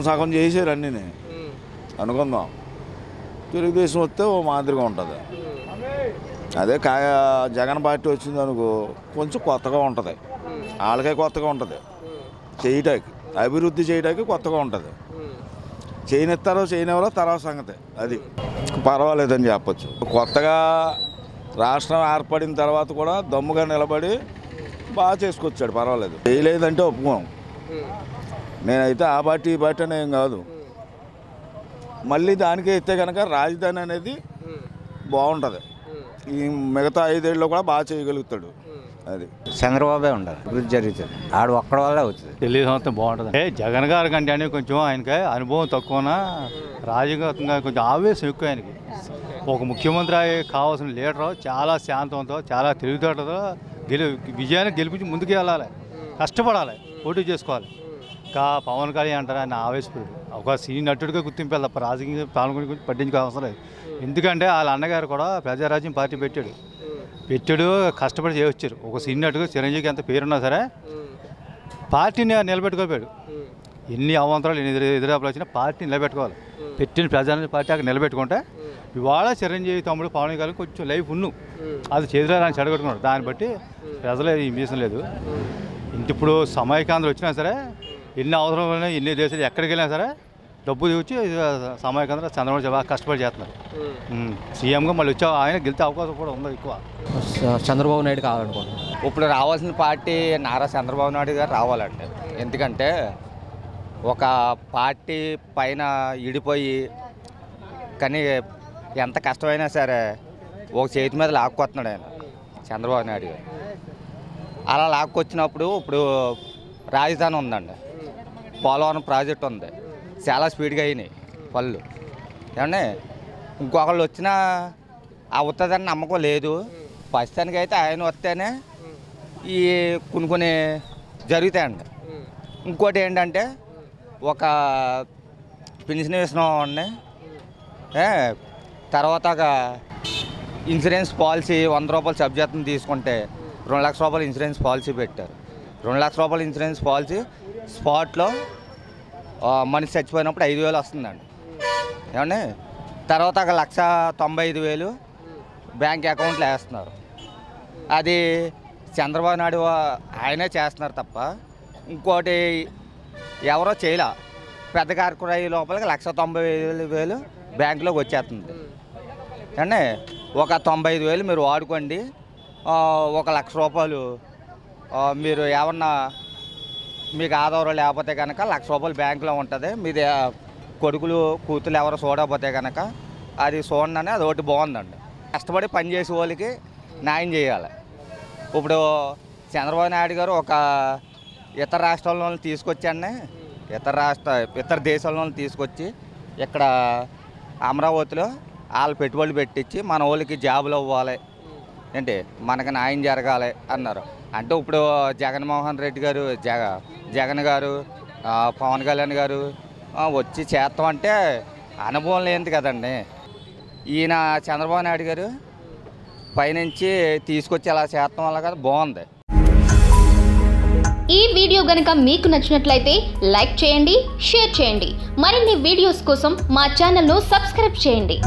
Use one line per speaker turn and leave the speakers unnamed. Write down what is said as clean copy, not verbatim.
సగం చేసారు అన్నీ అనుకుందాం. తెలుగుదేశం వస్తే ఓ మాదిరిగా ఉంటుంది. అదే జగన్ పార్టీ వచ్చింది అనుకో కొంచెం కొత్తగా ఉంటుంది. వాళ్ళకే కొత్తగా ఉంటుంది చేయటానికి, అభివృద్ధి చేయడానికి కొత్తగా ఉంటుంది. చేయనిస్తారో చేయనివ్వాలో తర్వాత సంగతి, అది పర్వాలేదని చెప్పచ్చు. కొత్తగా రాష్ట్రం ఏర్పడిన తర్వాత కూడా దమ్ముగా నిలబడి బాగా చేసుకొచ్చాడు, పర్వాలేదు. చేయలేదంటే ఒప్పుకోం. నేనైతే ఆ పార్టీ ఈ పార్టీ అనేం కాదు. మళ్ళీ దానికే ఇస్తే కనుక రాజధాని అనేది బాగుంటుంది. ఈ మిగతా 5 ఏళ్ళలో కూడా బాగా చేయగలుగుతాడు. అది
చంద్రబాబే ఉండాలి, అభివృద్ధి జరుగుతుంది. ఆడు ఒక్కడ వల్ల అవుతుంది.
తెలుగుదేశం బాగుంటుంది. జగన్ గారి కంటే కొంచెం ఆయనకి అనుభవం తక్కువనా, రాజకీయంగా కొంచెం ఆవేశం ఎక్కువ ఆయనకి. ఒక ముఖ్యమంత్రి కావాల్సిన లీడరు చాలా శాంతంతో, చాలా తెలివితేటతో విజయాన్ని గెలిపించి ముందుకు వెళ్ళాలి, కష్టపడాలి, పోటీ చేసుకోవాలి. ఇంకా పవన్ కళ్యాణ్ అంటారా ఆయన ఆవేశపడు ఒక సినీ నటుడిగా గుర్తింపు తప్ప రాజకీయ పాల్గొని గురించి పట్టించుకో అవసరం లేదు. ఎందుకంటే వాళ్ళ అన్నగారు కూడా ప్రజారాజ్యం పార్టీ పెట్టాడు, కష్టపడి చేయొచ్చారు. ఒక సినీ నటుగా చిరంజీవికి ఎంత పేరున్నా సరే పార్టీని నిలబెట్టుకోపోయాడు. ఎన్ని అవాంతరాలు ఎన్ని ఎదురాపులు వచ్చినా పార్టీ నిలబెట్టుకోవాలి. పెట్టిన ప్రజారాజ్యం పార్టీ అక్కడ నిలబెట్టుకుంటే ఇవాళ చిరంజీవి తమ్ముడు పవన్ కళ్యాణ్ కొంచెం లైఫ్ అది చేతిలో ఆయన చెడగొట్టుకున్నాడు. దాన్ని బట్టి ప్రజలు ఈ మీసం లేదు. ఇప్పుడు సమైకాంధ్ర వచ్చినా సరే ఎన్ని అవసరం ఎన్ని దేశాలు ఎక్కడికి వెళ్ళినా సరే డబ్బు తెచ్చి సమైకాంధ్ర చంద్రబాబు బాగా కష్టపడి చేస్తున్నారు. సీఎంగా మళ్ళీ వచ్చే ఆయన గెలిచే అవకాశం కూడా ఉంది ఎక్కువ.
చంద్రబాబు నాయుడు కావాలనుకుంటున్నాను.
ఇప్పుడు రావాల్సిన పార్టీ నారా చంద్రబాబు నాయుడు గారు రావాలంటే, ఎందుకంటే ఒక పార్టీ పైన ఇడిపోయి కానీ ఎంత కష్టమైనా సరే ఒక చేతి మీద లాక్కొస్తున్నాడు ఆయన చంద్రబాబు నాయుడు గారు. అలా లాక్కొచ్చినప్పుడు ఇప్పుడు రాజధాని ఉందండి, పోలవరం ప్రాజెక్ట్ ఉంది, చాలా స్పీడ్గా అయినాయి పళ్ళు. ఏమంటే ఇంకొకళ్ళు వచ్చినా అవుతుందని నమ్మకం లేదు. ప్రస్తుతానికి అయితే ఆయన వస్తేనే ఈ కొన్ని జరుగుతాయండి. ఇంకోటి ఏంటంటే ఒక పెన్షన్ ఇస్తున్నామండి, తర్వాత ఇన్సూరెన్స్ పాలసీ 100 రూపాయలు సబ్జెక్ట్ని తీసుకుంటే 2 లక్షల రూపాయలు ఇన్సూరెన్స్ పాలసీ పెట్టారు. 2 లక్షల రూపాయలు ఇన్సూరెన్స్ పాలసీ స్పాట్లో మనిషి చచ్చిపోయినప్పుడు 5,000 వస్తుందండి. ఏమండి తర్వాత 1,95,000 బ్యాంక్ అకౌంట్లో వేస్తున్నారు. అది చంద్రబాబు నాయుడు ఆయనే చేస్తున్నారు తప్ప ఇంకోటి ఎవరో చేయలే. పెద్ద కార్పొరేట్ లోపలికి 1,95,000 బ్యాంకులోకి వచ్చేస్తుంది. అంటే ఒక 95,000 మీరు వాడుకోండి, 1,00,000 రూపాయలు మీరు ఏమన్నా మీకు ఆధారం లేకపోతే కనుక 1,00,000 రూపాయలు బ్యాంకులో ఉంటుంది. మీది కొడుకులు కూతురు ఎవరో చూడకపోతే కనుక అది చూడండి, అది ఒకటి బాగుందండి. కష్టపడి పనిచేసే వాళ్ళకి న్యాయం చేయాలి. ఇప్పుడు చంద్రబాబు నాయుడు గారు ఒక ఇతర రాష్ట్రాల్లో తీసుకొచ్చండి, ఇతర దేశాల్లో తీసుకొచ్చి ఇక్కడ అమరావతిలో వాళ్ళు పెట్టుబడులు పెట్టించి మన వాళ్ళకి జాబులు ఇవ్వాలి, ఏంటి మనకు న్యాయం జరగాలి అన్నారు. అంటే ఇప్పుడు జగన్మోహన్ రెడ్డి గారు జగన్ గారు పవన్ కళ్యాణ్ గారు వచ్చి చేస్తామంటే అనుభవం లేదు కదండి. ఈయన చంద్రబాబు నాయుడు గారు పైనుంచి తీసుకొచ్చి అలా చేస్తాం వల్ల కదా బాగుంది.
ఈ వీడియో గనుక మీకు నచ్చినట్లయితే లైక్ చేయండి, షేర్ చేయండి. మరిన్ని వీడియోస్ కోసం మా ఛానల్ను సబ్స్క్రైబ్ చేయండి.